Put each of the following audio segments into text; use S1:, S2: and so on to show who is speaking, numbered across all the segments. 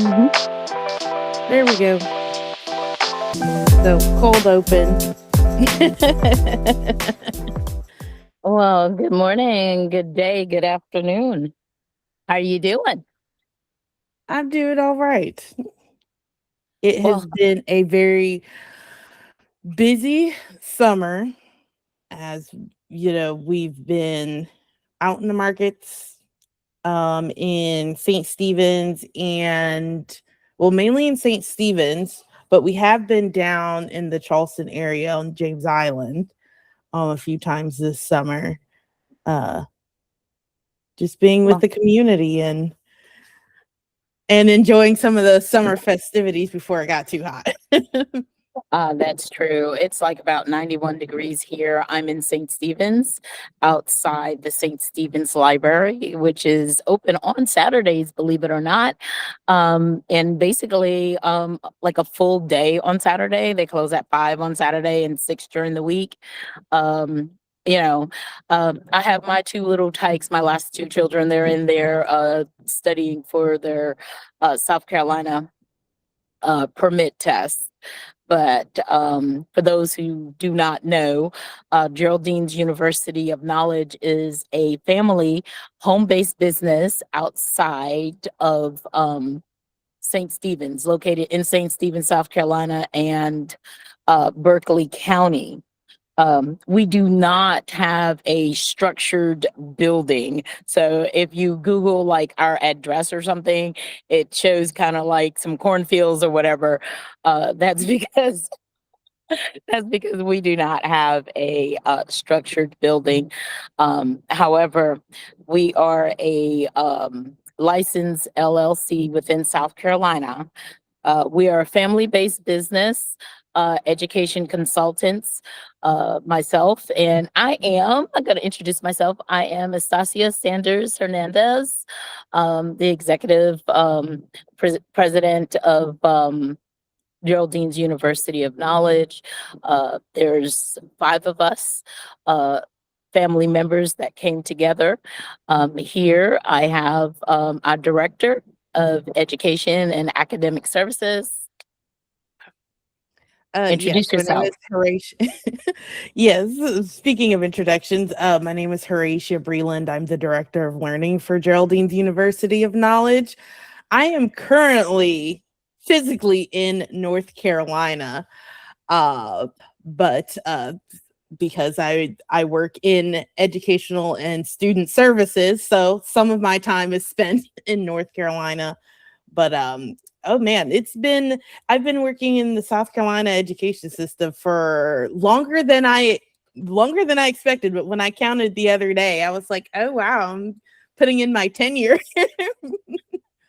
S1: hmm There we go. So cold open.
S2: Well, good morning, good day, good afternoon. How are you doing?
S1: I'm doing all right. It has
S2: Well,
S1: been a very busy summer as we've been out in the markets in St. Stephen's and mainly in St. Stephen's, but we have been down in the Charleston area on James Island a few times this summer. Uh just being with
S2: well,
S1: the community and enjoying some of the summer festivities before it got too hot.
S2: that's true. It's like about 91 degrees here. I'm in St. Stephen's, outside the St. Stephen's Library, which is open on Saturdays, believe it or not. And basically, like a full day on Saturday. They close at 5 on Saturday and 6 during the week. Um, you know, I have my two little tykes, my last two children. They're in there studying for their South Carolina permit test. But for those who do not know, Geraldine's University of Knowledge is a family home based business outside of St. Stephen's, located in St. Stephen's, South Carolina, and Berkeley County. We do not have a structured building. So if you Google like our address or something, it shows kind of like some cornfields or whatever. That's because we do not have a structured building. However, we are a licensed LLC within South Carolina. We are a family-based business, education consultants, myself, and I'm going to introduce myself. I am Estacia Sanders Hernandez, the executive president of Geraldine's University of Knowledge. There's 5 of us. Family members that came together. Here I have our director of education and academic services.
S1: Yes,
S2: Introduce
S1: my name
S2: yourself.
S1: is Horatia. Yes, speaking of introductions, my name is Horatia Breland. I'm the director of learning for Geraldine's University of Knowledge. I am currently physically in North Carolina, uh, but because I work in educational and student services, so some of my time is spent in North Carolina. But oh man, I've been working in the South Carolina education system for longer than I expected. But when I counted the other day, I was like, oh wow, I'm putting in my tenure.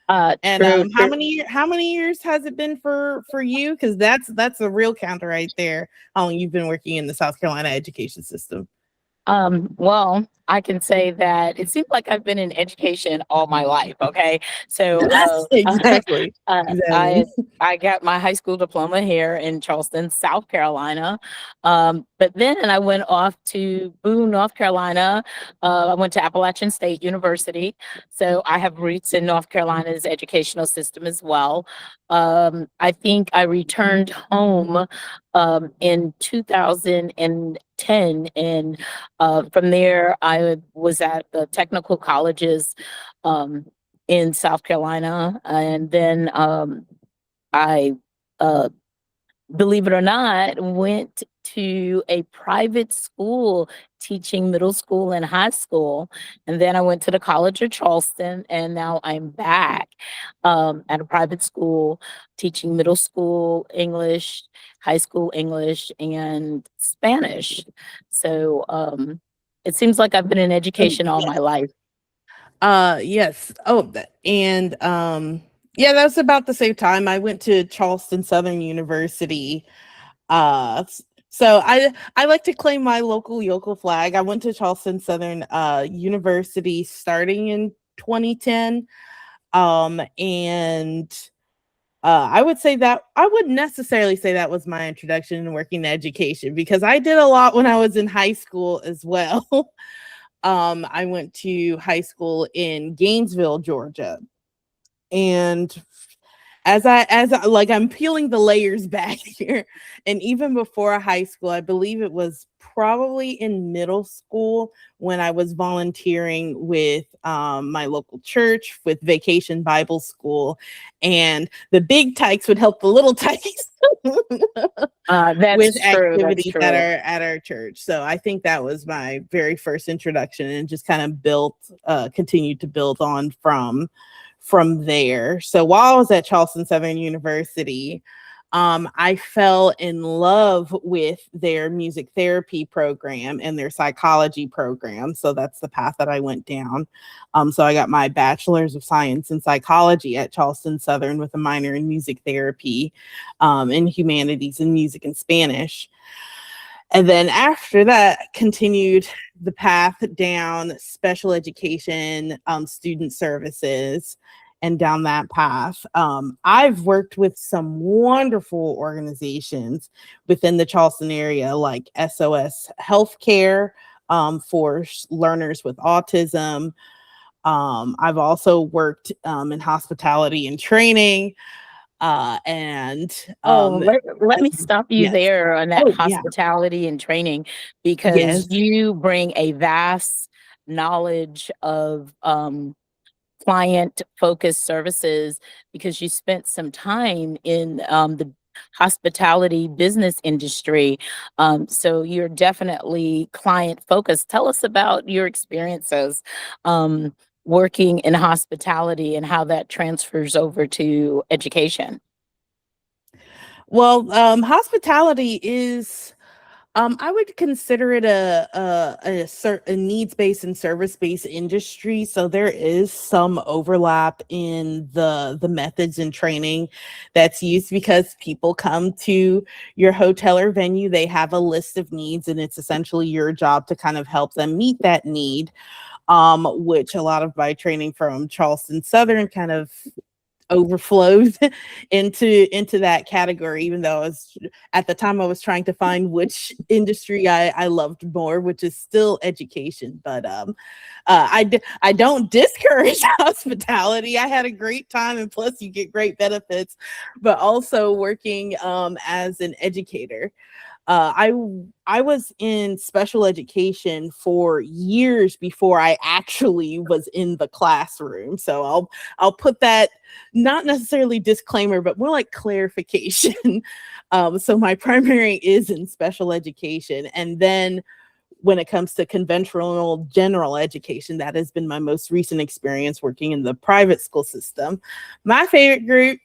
S1: And
S2: True, true.
S1: how many years has it been for you? Because that's a real counter right there. How long you've been working in the South Carolina education system?
S2: Well, I can say that it seems like I've been in education all my life. Okay, so
S1: Exactly, exactly.
S2: I got my high school diploma here in Charleston, South Carolina. But then I went off to Boone, North Carolina. I went to Appalachian State University, so I have roots in North Carolina's educational system as well. I think I returned home in 2010, and from there I was at the technical colleges um, in South Carolina, and then I uh, believe it or not, went to a private school teaching middle school and high school. And then I went to the College of Charleston, and now I'm back at a private school teaching middle school English, high school English, and Spanish. So it seems like I've been in education all my life.
S1: Yes. Yeah, that was about the same time I went to Charleston Southern University. So I like to claim my local yokel flag. I went to Charleston Southern University starting in 2010. And I would say that I wouldn't necessarily say that was my introduction in working in education because I did a lot when I was in high school as well. I went to high school in Gainesville, Georgia, and like I'm peeling the layers back here. And even before high school, I believe it was probably in middle school when I was volunteering with my local church with Vacation Bible School, and the big tykes would help the little tykes with
S2: That's true. That's
S1: activities
S2: true.
S1: at our church. So I think that was my very first introduction, and just kind of continued to build on from there. So while I was at Charleston Southern University, I fell in love with their music therapy program and their psychology program. So that's the path that I went down. So I got my bachelor's of science in psychology at Charleston Southern with a minor in music therapy, in humanities and music and Spanish. And then after that, continued the path down special education, student services, and down that path. I've worked with some wonderful organizations within the Charleston area, like SOS Healthcare, for learners with autism. I've also worked in hospitality and training, and
S2: Oh, let me
S1: as-
S2: stop you
S1: yes.
S2: there on that
S1: Oh, yeah.
S2: hospitality and training, because
S1: Yes.
S2: you bring a vast knowledge of client focused services, because you spent some time in the hospitality business industry. So you're definitely client focused. Tell us about your experiences um, working in hospitality and how that transfers over to education.
S1: Well, hospitality is, I would consider it a needs based and service based industry. So there is some overlap in the methods and training that's used, because people come to your hotel or venue, they have a list of needs, and it's essentially your job to kind of help them meet that need. Which a lot of my training from Charleston Southern kind of overflows into that category, even though I was, at the time I was trying to find which industry I loved more, which is still education. But I don't discourage hospitality. I had a great time, and plus you get great benefits. But also working as an educator, I was in special education for years before I actually was in the classroom. So I'll put that, not necessarily disclaimer, but more like clarification. So my primary is in special education, and then when it comes to conventional general education, that has been my most recent experience working in the private school system. My favorite group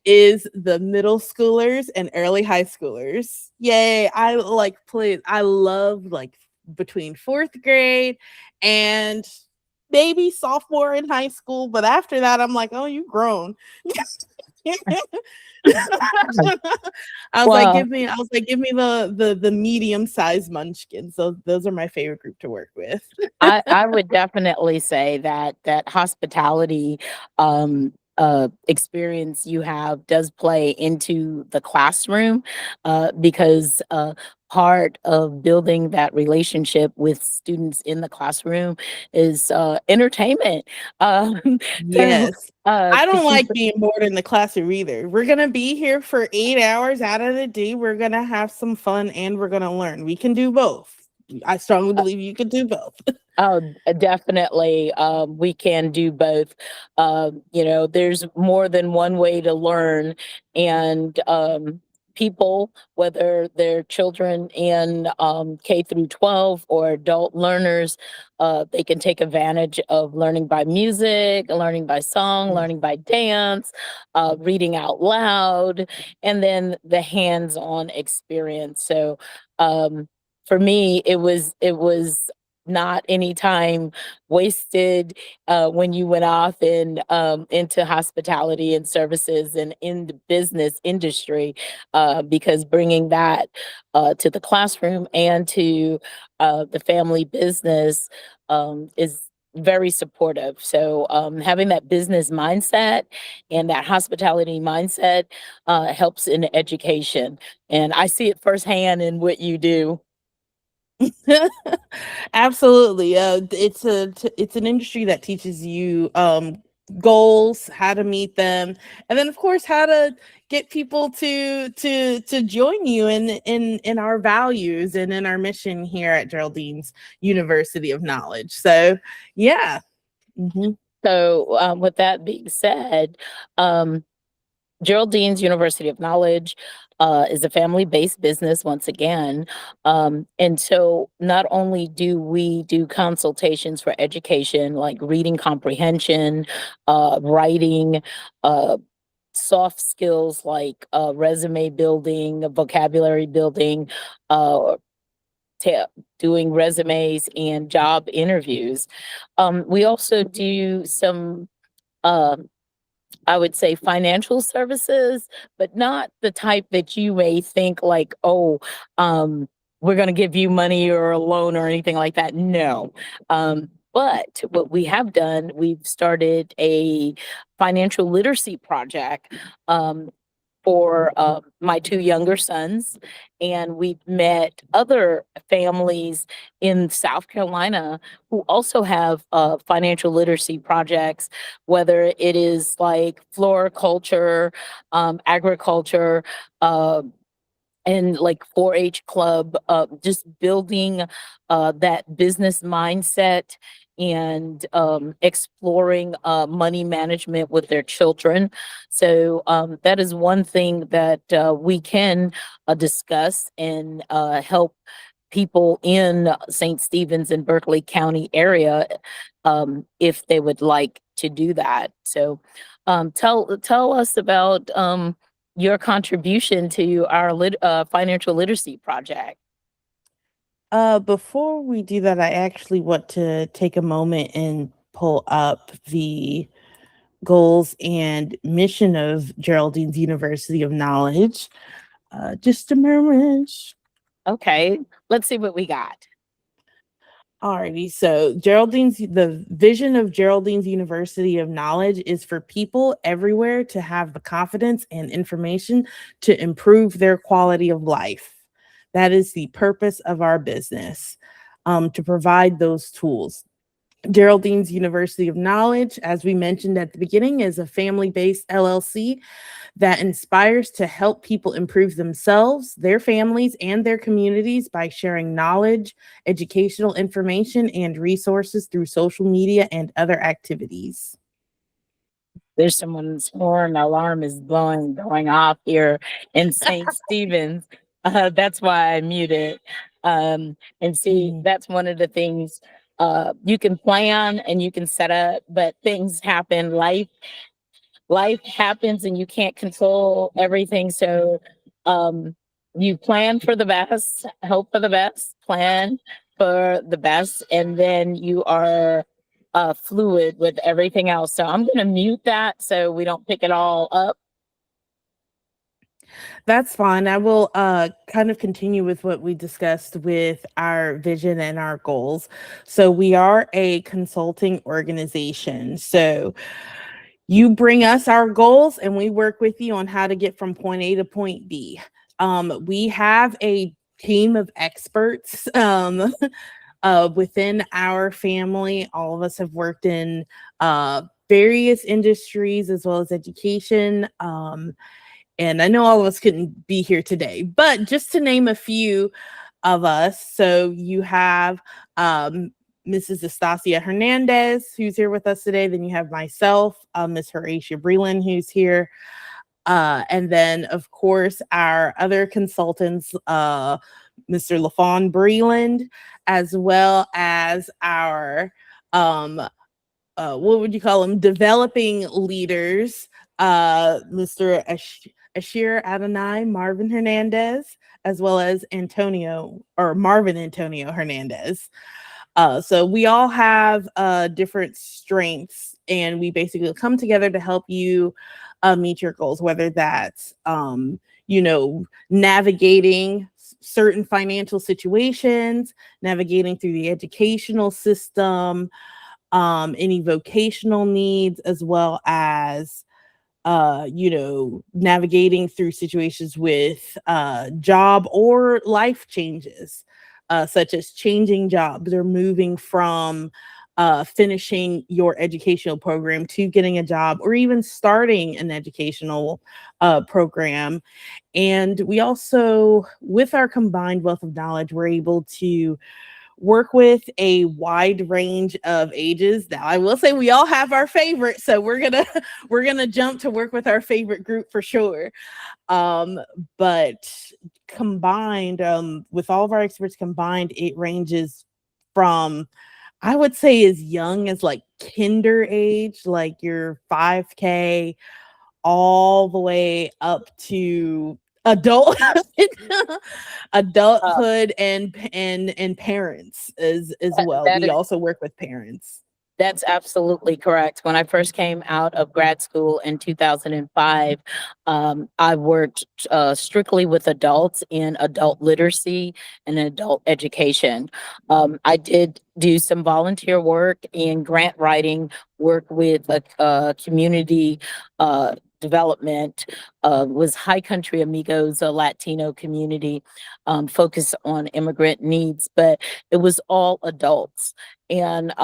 S1: is the middle schoolers and early high schoolers. Yay. I love like between fourth grade and maybe sophomore in high school. But after that, I'm like, oh, you grown.
S2: Well,
S1: I was like, give me the medium sized munchkin. So those are my favorite group to work with.
S2: I would definitely say that hospitality experience you have does play into the classroom, because part of building that relationship with students in the classroom is entertainment. So
S1: Yes.
S2: uh,
S1: I
S2: to
S1: don't
S2: keep
S1: like being bored in the classroom either. We're going to be here for 8 hours out of the day. We're going to have some fun and we're going to learn. We can do both. I strongly believe you can do both.
S2: Oh, definitely. We can do both. There's more than one way to learn, and people, whether they're children in K through 12 or adult learners, they can take advantage of learning by music, learning by song,
S1: Yes.
S2: learning by dance, reading out loud, and then the hands-on experience. So, for me, it was not any time wasted when you went off into hospitality and services and in the business industry, because bringing that to the classroom and to the family business is very supportive. So having that business mindset and that hospitality mindset helps in education, and I see it firsthand in what you do.
S1: Absolutely. It's an industry that teaches you goals, how to meet them, and then of course how to get people to join you in our values and in our mission here at Geraldine's University of Knowledge. So yeah. Mhm.
S2: So, with that being said, um, Geraldine's University of Knowledge is a family based business once again. And so, not only do we do consultations for education, like reading comprehension, writing, uh, soft skills like resume building, vocabulary building, uh, ta- doing resumes and job interviews. We also do some. um I would say financial services, but not the type that you may think like, oh, we're going to give you money or a loan or anything like that. No. But what we have done, we've started a financial literacy project um, for my two younger sons. And we've met other families in South Carolina who also have financial literacy projects, whether it is like floriculture, agriculture, uh, and like 4-H club, just building that business mindset and exploring money management with their children. So that is one thing that we can discuss and help people in St. Stephen's and Berkeley County area if they would like to do that. So tell us about your contribution to our financial literacy project.
S1: Before we do that, I actually want to take a moment and pull up the goals and mission of Geraldine's University of Knowledge. Just a moment.
S2: Okay, let's see what we got.
S1: Alrighty, so the vision of Geraldine's University of Knowledge is for people everywhere to have the confidence and information to improve their quality of life. That is the purpose of our business, to provide those tools. Geraldine's University of Knowledge, as we mentioned at the beginning, is a family based LLC that inspires to help people improve themselves, their families, and their communities by sharing knowledge, educational information, and resources through social media and other activities.
S2: There's someone's horn alarm is going off here in St. Stephen's. That's why I muted. And see,
S1: Mhm.
S2: that's one of the things you can plan and you can set up, but things happen. Life happens and you can't control everything. So you plan for the best, hope for the best, plan for the best, and then you are fluid with everything else. So I'm going to mute that so we don't pick it all up.
S1: That's fine. I will kind of continue with what we discussed with our vision and our goals. So, we are a consulting organization. So, you bring us our goals and we work with you on how to get from point A to point B. We have a team of experts within our family. All of us have worked in various industries as well as education. And I know all of us couldn't be here today, but just to name a few of us. So you have Mrs. Estacia Hernandez, who's here with us today. Then you have myself, Miss Horatia Breland, who's here. And then, of course, our other consultants, Mr. LaFawn Breland, as well as our what would you call them? Developing leaders, Mr. Ashir Adonai, Marvin Hernandez, as well as Antonio or Marvin Antonio Hernandez. So we all have different strengths, and we basically come together to help you meet your goals, whether that's navigating certain financial situations, navigating through the educational system, any vocational needs, as well as navigating through situations with job or life changes, such as changing jobs or moving from finishing your educational program to getting a job or even starting an educational program. And we also, with our combined wealth of knowledge, we're able to work with a wide range of ages. Now, I will say we all have our favorites, so we're gonna jump to work with our favorite group for sure. Um, but combined, with all of our experts combined, it ranges from, I would say, as young as like kinder age, like your 5K, all the way up to adult
S2: Uh,
S1: adulthood and parents as well.
S2: that
S1: We
S2: is
S1: also work with parents.
S2: That's absolutely correct. When I first came out of grad school in 2005, I worked strictly with adults in adult literacy and adult education. I did do some volunteer work in grant writing, work with a community development, was High Country Amigos, a Latino community focused on immigrant needs, but it was all adults. And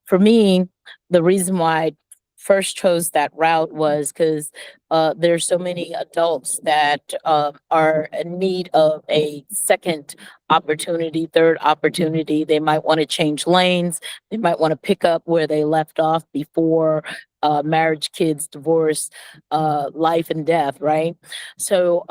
S2: for me, the reason why I first chose that route was because there's so many adults that are in need of a second opportunity, third opportunity. They might want to change lanes. They might want to pick up where they left off before marriage, kids, divorce, life and death, right? So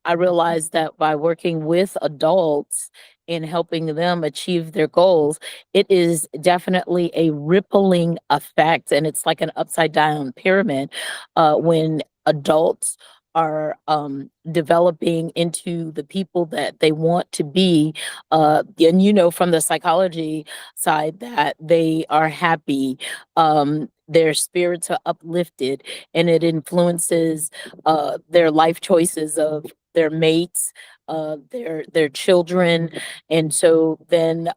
S2: I realized that by working with adults in helping them achieve their goals, it is definitely a rippling effect, and it's like an upside down pyramid when adults are developing into the people that they want to be. And you know, from the psychology side, that they are happy, their spirits are uplifted, and it influences their life choices of their mates, their children. And so then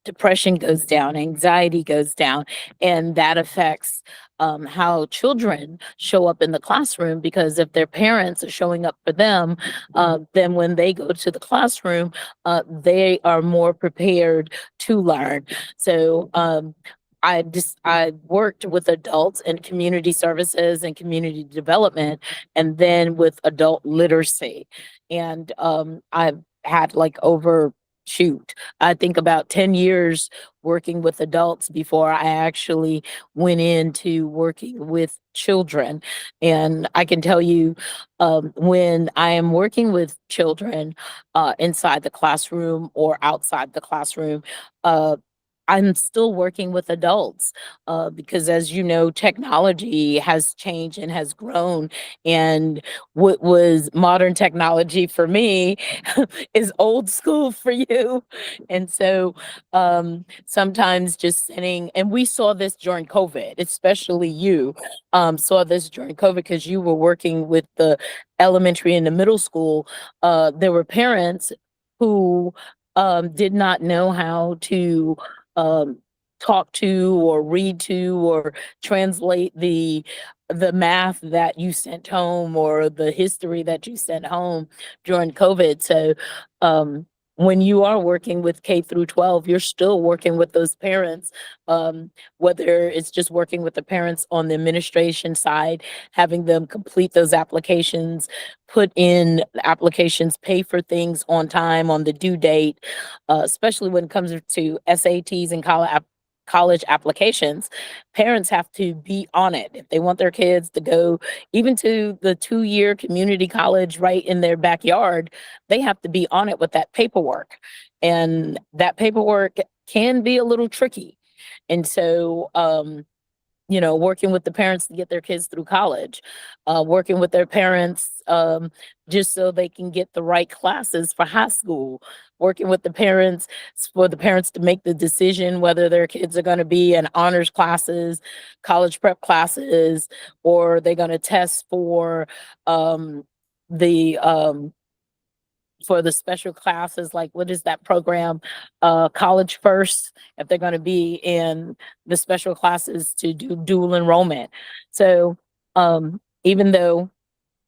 S2: depression goes down, anxiety goes down, and that affects how children show up in the classroom, because if their parents are showing up for them, then when they go to the classroom, they are more prepared to learn. So I worked with adults in community services and community development, and then with adult literacy. And I've had like over, shoot, I think about 10 years working with adults before I actually went into working with children. And I can tell you, when I am working with children inside the classroom or outside the classroom, uh, I'm still working with adults because, as you know, technology has changed and has grown. And what was modern technology for me is old school for you. And so sometimes just sitting, and we saw this during COVID, especially you saw this during COVID because you were working with the elementary and the middle school. There were parents who did not know how to um, talk to or read to or translate the math that you sent home or the history that you sent home during COVID. So when you are working with K through 12, you're still working with those parents, whether it's just working with the parents on the administration side, having them complete those applications, put in the applications, pay for things on time, on the due date, especially when it comes to SATs and college applications. Parents have to be on it if they want their kids to go even to the 2-year community college right in their backyard. They have to be on it with that paperwork, and that paperwork can be a little tricky. And so working with the parents to get their kids through college, working with their parents just so they can get the right classes for high school, working with the parents for the parents to make the decision whether their kids are going to be in honors classes, college prep classes, or they're going to test um, the for the special classes, like what is that program, college first, if they're going to be in the special classes to do dual enrollment. So even though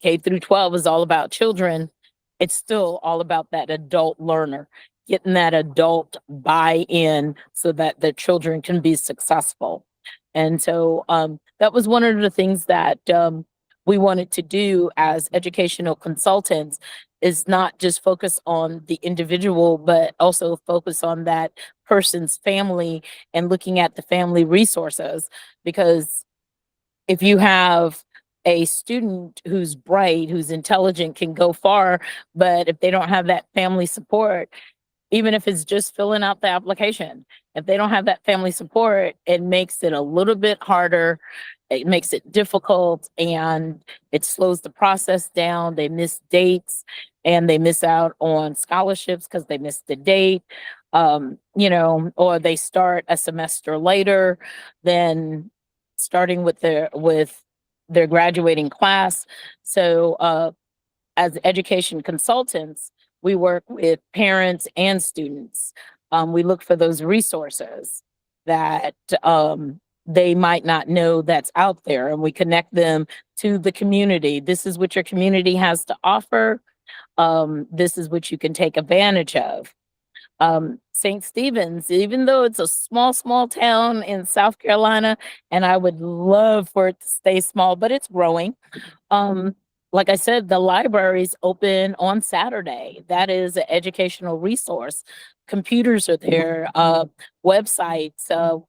S2: K through 12 is all about children, it's still all about that adult learner, getting that adult buy-in so that the children can be successful. And so that was one of the things that we wanted to do as educational consultants, is not just focus on the individual, but also focus on that person's family and looking at the family resources. Because if you have a student who's bright, who's intelligent, can go far, but if they don't have that family support, even if it's just filling out the application, if they don't have that family support, it makes it a little bit harder. It makes it difficult, and it slows the process down. They miss dates and they miss out on scholarships because they missed the date. Or they start a semester later than starting with their graduating class. So as education consultants, we work with parents and students. We look for those resources that they might not know that's out there, and we connect them to the community. This is what your community has to offer. This is what you can take advantage of. St. Stephen's, even though it's a small town in South Carolina, and I would love for it to stay small, but it's growing. Um, like I said, the library's open on Saturday. That is an educational resource. Computers are there, websites.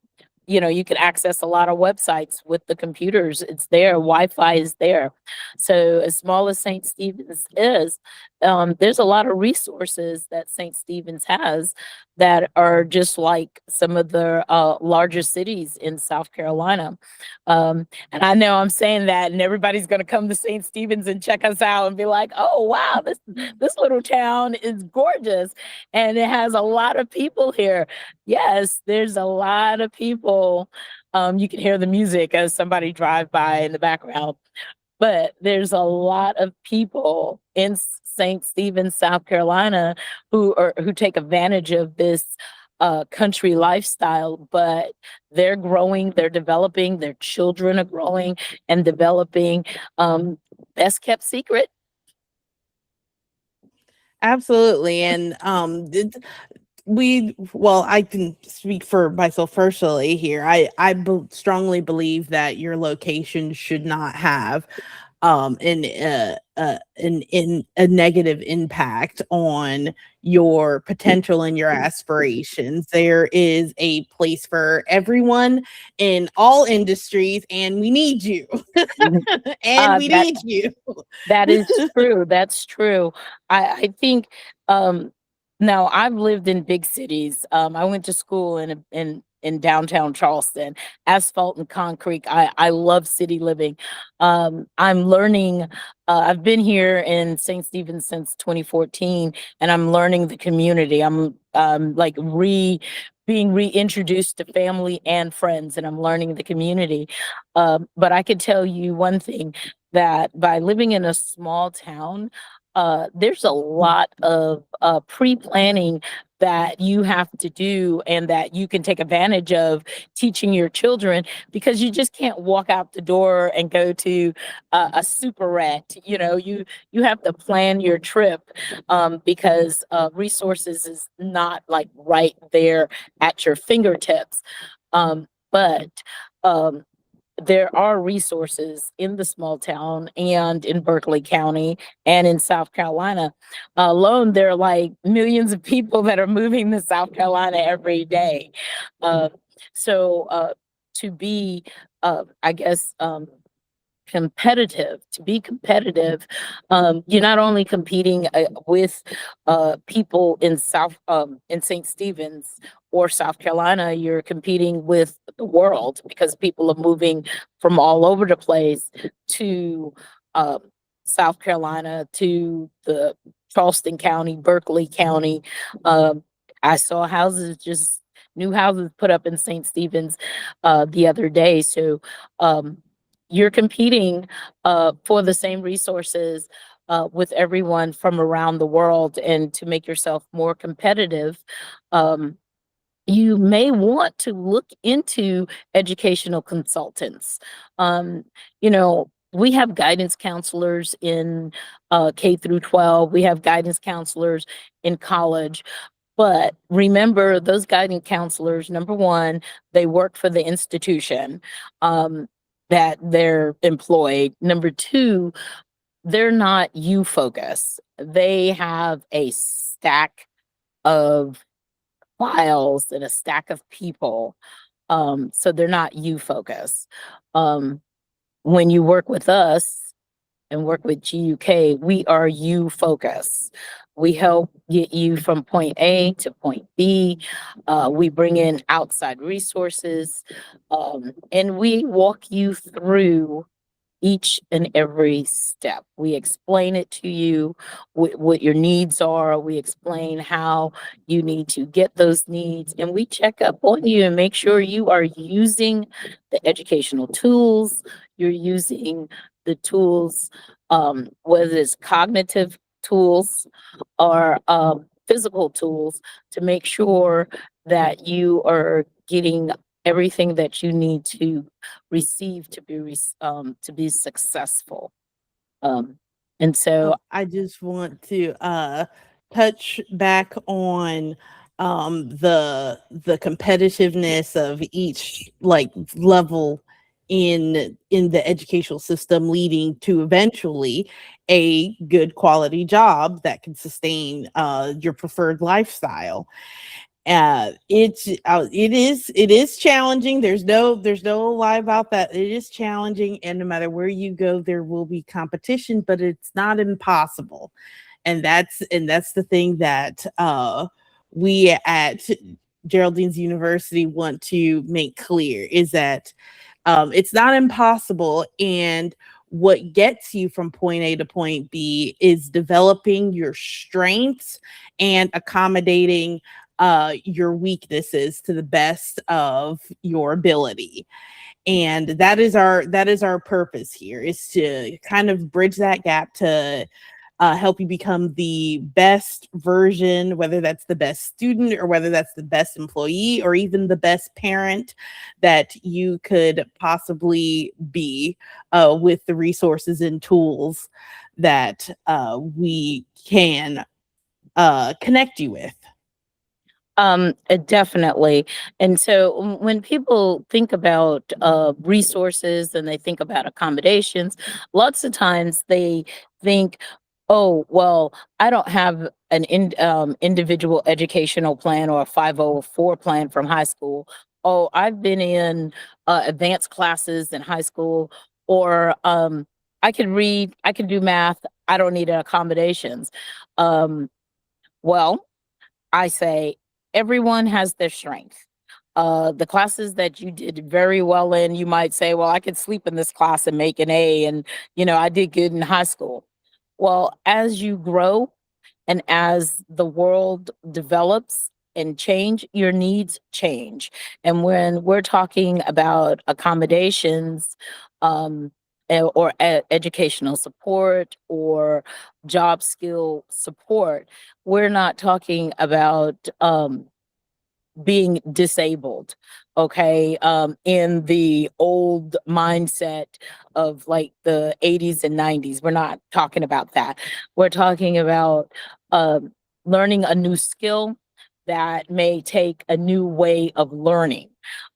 S2: You can access a lot of websites with the computers. It's there. Wi-Fi is there. So as small as St. Stephen's is, there's a lot of resources that St. Stephen's has that are just like some of the larger cities in South Carolina. And I know I'm saying that, and everybody's going to come to St. Stephen's and check us out and be like, "Oh, wow, this little town is gorgeous, and it has a lot of people here." Yes, there's a lot of people. You can hear the music as somebody drive by in the background, but there's a lot of people in St. Stephen's, South Carolina, who take advantage of this country lifestyle, but they're growing, they're developing, their children are growing and developing. Best kept secret.
S1: Absolutely. And I can speak for myself personally here. Strongly believe that your location should not have in a negative impact on your potential and your aspirations. There is a place for everyone in all industries, and we need you.
S2: Mhm.
S1: And we
S2: That
S1: need you.
S2: That is true. That's true. I think um now I've lived in big cities. I went to school in downtown Charleston, asphalt and concrete. I love city living. I'm learning. I've been here in St. Stephen's since 2014, and I'm learning the community. I'm like being reintroduced to family and friends, and I'm learning the community. But I could tell you one thing, that by living in a small town, there's a lot of pre-planning that you have to do and that you can take advantage of teaching your children, because you just can't walk out the door and go to a superette. You have to plan your trip, because resources is not like right there at your fingertips. But um, there are resources in the small town and in Berkeley County and in South Carolina alone. There are like millions of people that are moving to South Carolina every day. Uh, so to be, I guess, to be competitive, you're not only competing with people in St. Stephen's or South Carolina, you're competing with the world, because people are moving from all over the place to uh, South Carolina, to the Charleston County, Berkeley County. um, I saw new houses put up in St. Stephen's the other day. So you're competing for the same resources with everyone from around the world. And to make yourself more competitive, um, you may want to look into educational consultants. We have guidance counselors in K through 12. We have guidance counselors in college. But remember, those guidance counselors, number one, they work for the institution um, that they're employed. Number two, they're not you focused. They have a stack of files and a stack of people. So they're not you focused. Um, when you work with us and work with GUK, we are you focused. We help get you from point A to point B. We bring in outside resources, and we walk you through each and every step. We explain it to you, what your needs are. We explain how you need to get those needs, and we check up on you and make sure you are using the educational tools. You're using the tools, whether it's cognitive tools or physical tools, to make sure that you are getting everything that you need to receive to be successful. Um, and so,
S1: I just want to touch back on the competitiveness of each like level in the educational system, leading to eventually a good quality job that can sustain your preferred lifestyle. It is challenging. There's no lie about that. It is challenging, and no matter where you go, there will be competition, but it's not impossible. And that's the thing that we at Geraldine's University want to make clear, is that it's not impossible. And what gets you from point A to point B is developing your strengths and accommodating your weaknesses to the best of your ability. And that is our purpose here, is to kind of bridge that gap to help you become the best version, whether that's the best student or whether that's the best employee or even the best parent that you could possibly be, with the resources and tools that we can connect you with.
S2: definitely. And so when people think about resources and they think about accommodations, lots of times they think, oh, well, I don't have an individual educational plan or a 504 plan from high school. Oh, I've been in advanced classes in high school, or I can read, I can do math. I don't need accommodations. Um, well, I say everyone has their strength. The classes that you did very well in, you might say, well, I could sleep in this class and make an A, and I did good in high school. Well, as you grow and as the world develops and change, your needs change. And when we're talking about accommodations, um, or educational support or job skill support, we're not talking about being disabled, okay, in the old mindset of like the 80s and 90s. We're not talking about that. We're talking about um, learning a new skill that may take a new way of learning.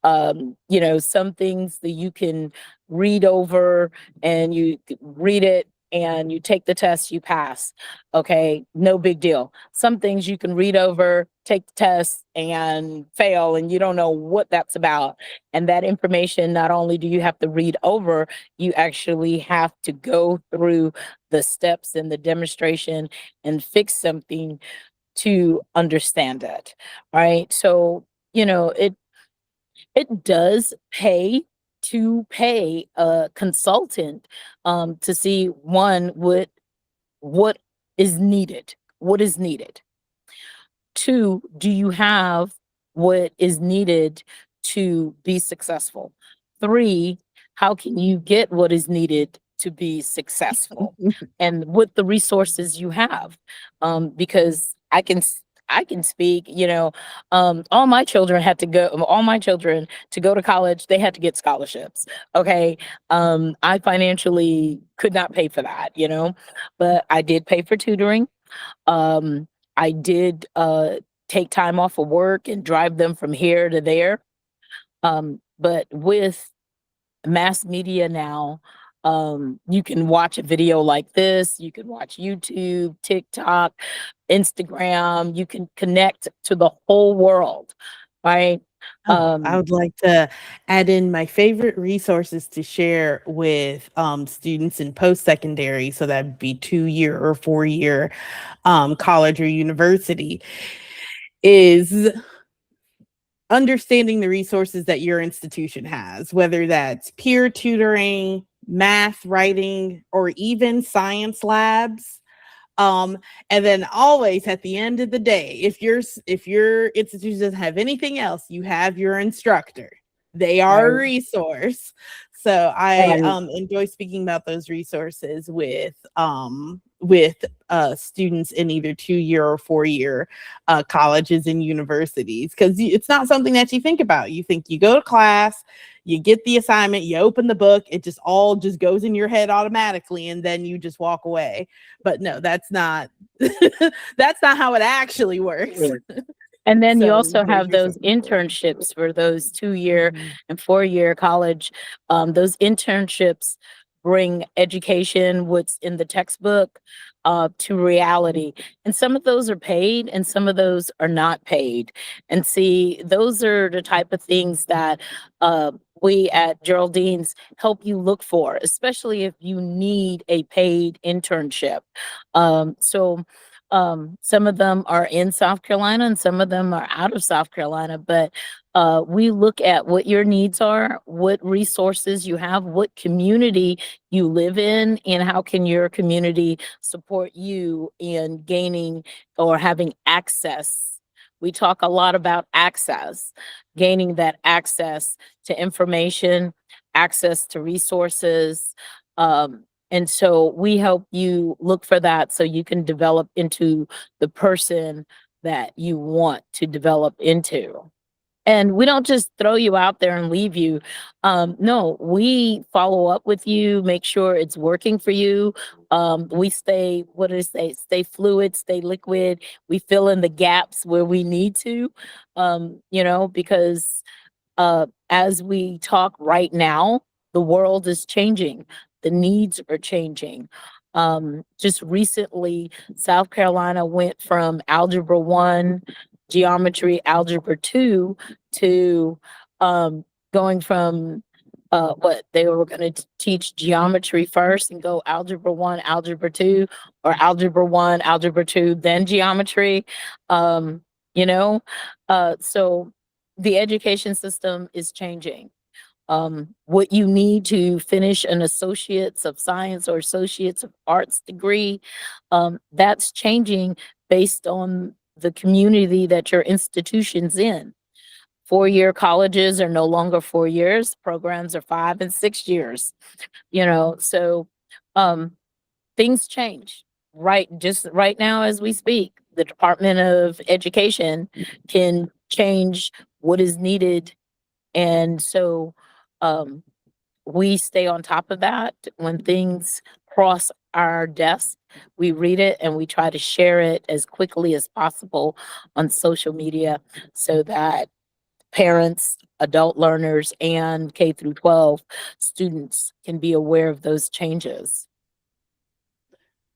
S2: Some things that you can read over, and you read it and you take the test, you pass. Okay, no big deal. Some things you can read over, take the test, and fail, and you don't know what that's about. And that information, not only do you have to read over, you actually have to go through the steps and the demonstration and fix something to understand it. Right. So, it does pay to pay a consultant to see one what is needed. What is needed? Two, do you have what is needed to be successful? Three, how can you get what is needed to be successful, and with the resources you have? Because I can speak, all my children to go to college, they had to get scholarships. Okay. I financially could not pay for that, but I did pay for tutoring. um, I did take time off of work and drive them from here to there. But with mass media now, you can watch a video like this, you can watch YouTube, TikTok, Instagram, you can connect to the whole world, right?
S1: Oh, I would like to add in my favorite resources to share with students in post-secondary. So that'd be 2 year or 4 year college or university is understanding the resources that your institution has, whether that's peer tutoring, math, writing, or even science labs. And then always at the end of the day, if your institution doesn't have anything else, you have your instructor. They are a
S2: Right.
S1: resource. So I
S2: And
S1: enjoy speaking about those resources with students in either 2 year or 4 year colleges and universities, because it's not something that you think about. You think you go to class, you get the assignment, you open the book, it just all just goes in your head automatically, and then you just walk away. But no, that's not that's not how it actually works.
S2: And then you
S1: So
S2: also
S1: there's
S2: have
S1: your
S2: those
S1: support.
S2: internships for those 2 year
S1: Mhm.
S2: and 4 year college. Those internships bring education, what's in the textbook, to reality. And some of those are paid and some of those are not paid. And see, those are the type of things that we at Geraldine's help you look for, especially if you need a paid internship. Some of them are in South Carolina and some of them are out of South Carolina, but we look at what your needs are, what resources you have, what community you live in, and how can your community support you in gaining or having access. We talk a lot about access, gaining that access to information, access to resources. And so we help you look for that so you can develop into the person that you want to develop into. And we don't just throw you out there and leave you. No, we follow up with you, make sure it's working for you. We stay, what do they say? Stay fluid, stay liquid. We fill in the gaps where we need to, because as we talk right now, the world is changing, the needs are changing. Just recently, South Carolina went from Algebra 1, Geometry, Algebra 2 to going from what they were going to teach geometry first and go Algebra 1, Algebra 2, or Algebra 1, Algebra 2, then geometry. Um, you know, so the education system is changing. What you need to finish an associates of science or associates of arts degree, that's changing based on the community that your institution's in. 4 year colleges are no longer 4 years, programs are 5 and 6 years, so um, things change just right now as we speak. The Department of Education can change what is needed, and so um, we stay on top of that. When things cross our desk, we read it and we try to share it as quickly as possible on social media so that parents, adult learners, and K through 12 students can be aware of those changes.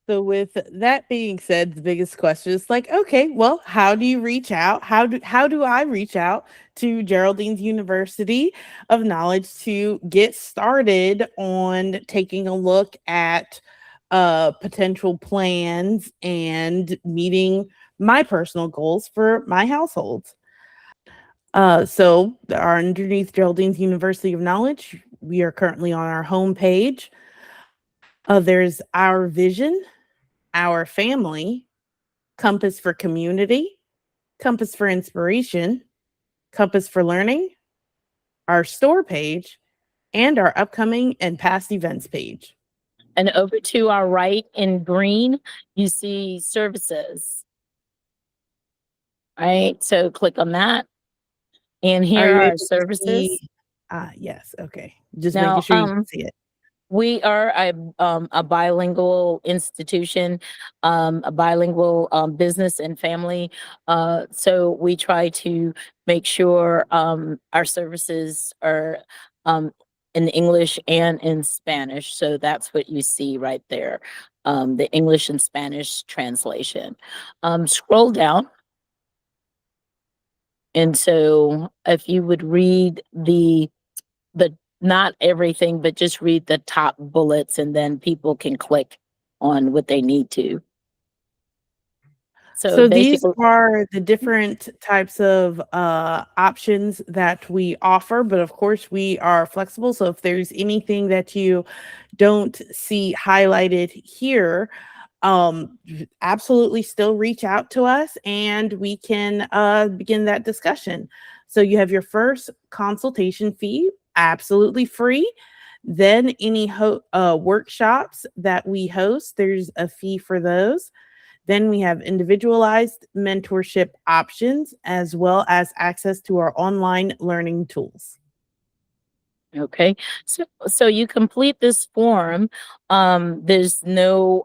S1: So with that being said, the biggest question is like, okay, well, how do you reach out? How do I reach out to Geraldine's University of Knowledge to get started on taking a look at potential plans and meeting my personal goals for my household? So are underneath Geraldine's University of Knowledge. We are currently on our homepage. There's our vision, our family, compass for community, compass for inspiration, compass for learning, our store page, and our upcoming and past events page.
S2: And over to our right in green, you see services. All right, so click on that. And
S1: Are
S2: here
S1: you
S2: are our
S1: able to
S2: services.
S1: see? Yes. Okay. Just making
S2: Now,
S1: sure you can see it.
S2: We are a bilingual institution, a bilingual business and family. So we try to make sure our services are um, in English and in Spanish. So that's what you see right there, the English and Spanish translation. Scroll down. And so if you would read the not everything, but just read the top bullets and then people can click on what they need to. So
S1: So these
S2: basically,
S1: are the different types of options that we offer, but of course we are flexible. So if there's anything that you don't see highlighted here, absolutely still reach out to us and we can begin that discussion. So you have your first consultation fee, absolutely free. Then any workshops that we host, there's a fee for those. Then we have individualized mentorship options as well as access to our online learning tools.
S2: okay. So you complete this form. There's no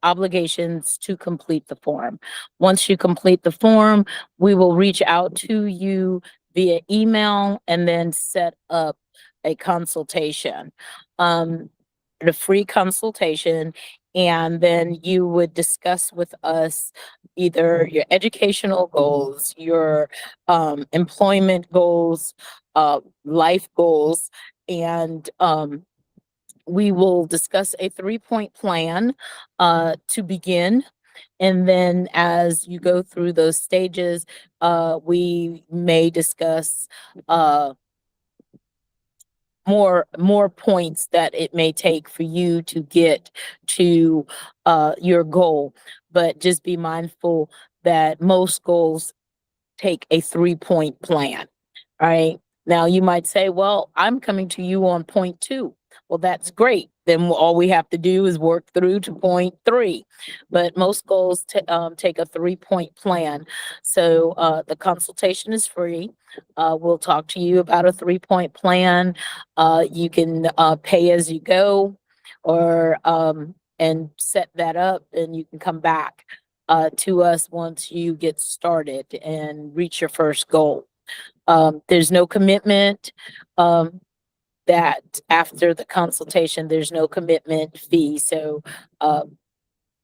S2: obligations to complete the form. Once you complete the form, we will reach out to you via email and then set up a consultation. Um, the free consultation, and then you would discuss with us either your educational goals, your employment goals, life goals, and we will discuss a 3-point plan to begin. And then as you go through those stages, we may discuss more points that it may take for you to get to your goal. But just be mindful that most goals take a 3-point plan. All right. Now you might say, well, I'm coming to you on point 2. Well, that's great. Then all we have to do is work through to point 3. But most goals take a 3-point plan. So the consultation is free. We'll talk to you about a 3-point plan. You can pay as you go, or and set that up, and you can come back to us once you get started and reach your first goal. There's no commitment that after the consultation, there's no commitment fee. So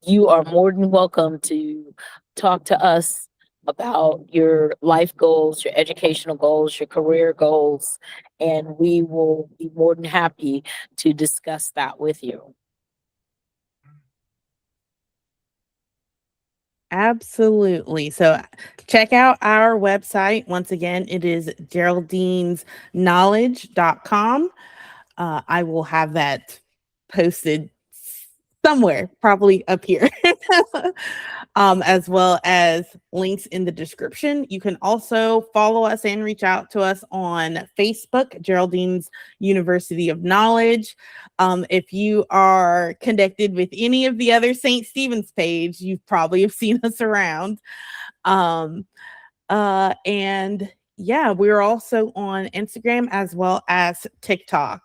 S2: you are more than welcome to talk to us about your life goals, your educational goals, your career goals, and we will be more than happy to discuss that with you.
S1: Absolutely. So check out our website. Once again, it is geraldinesknowledge.com. I will have that posted somewhere, probably up here, as well as links in the description. You can also follow us and reach out to us on Facebook, Geraldine's University of Knowledge. If you are connected with any of the other St. Stephen's page, you probably have seen us around. Um, and yeah, we're also on Instagram as well as TikTok.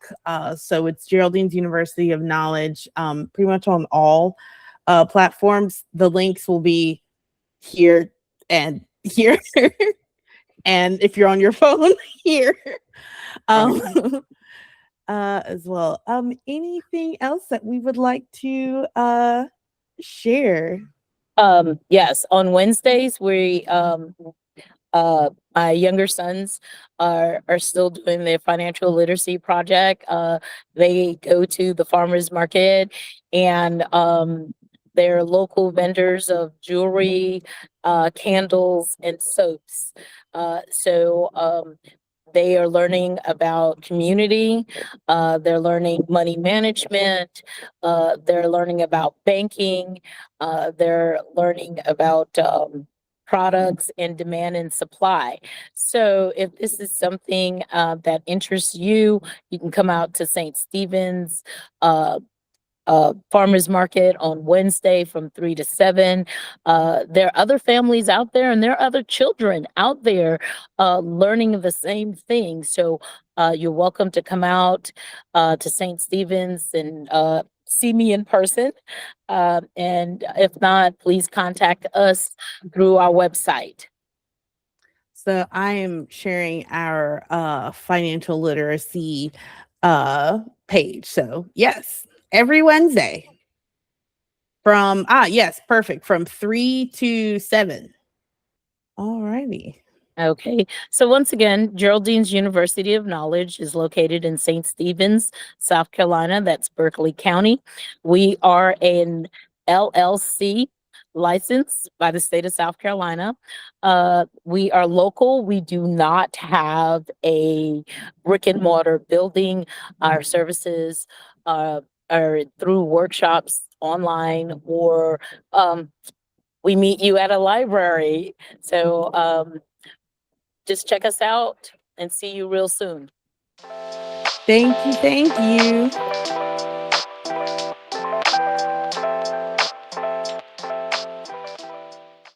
S1: So it's Geraldine's University of Knowledge, pretty much on all platforms. The links will be here and here. And if you're on your phone, here. Um,
S2: Right.
S1: as well. Anything else that we would like to share?
S2: Yes, on Wednesdays my younger sons are still doing their financial literacy project. They go to the farmers market, and they're local vendors of jewelry, candles, and soaps. So they are learning about community. They're learning money management. They're learning about banking. They're learning about products and demand and supply. So if this is something that interests you, you can come out to St. Stephen's. farmers market on Wednesday from 3 to 7. There are other families out there and there are other children out there learning the same thing. So you're welcome to come out to St. Stephen's and see me in person. And if not, please contact us through our website.
S1: So I am sharing our financial literacy page. So yes, every Wednesday from yes, perfect. From 3 to 7. All righty.
S2: Okay. So once again, Geraldine's University of Knowledge is located in St. Stephen's, South Carolina. That's Berkeley County. We are an LLC licensed by the state of South Carolina. We are local. We do not have a brick and mortar building. Our services are through workshops online, or we meet you at a library. So just check us out and see you real soon.
S1: Thank you. Thank you.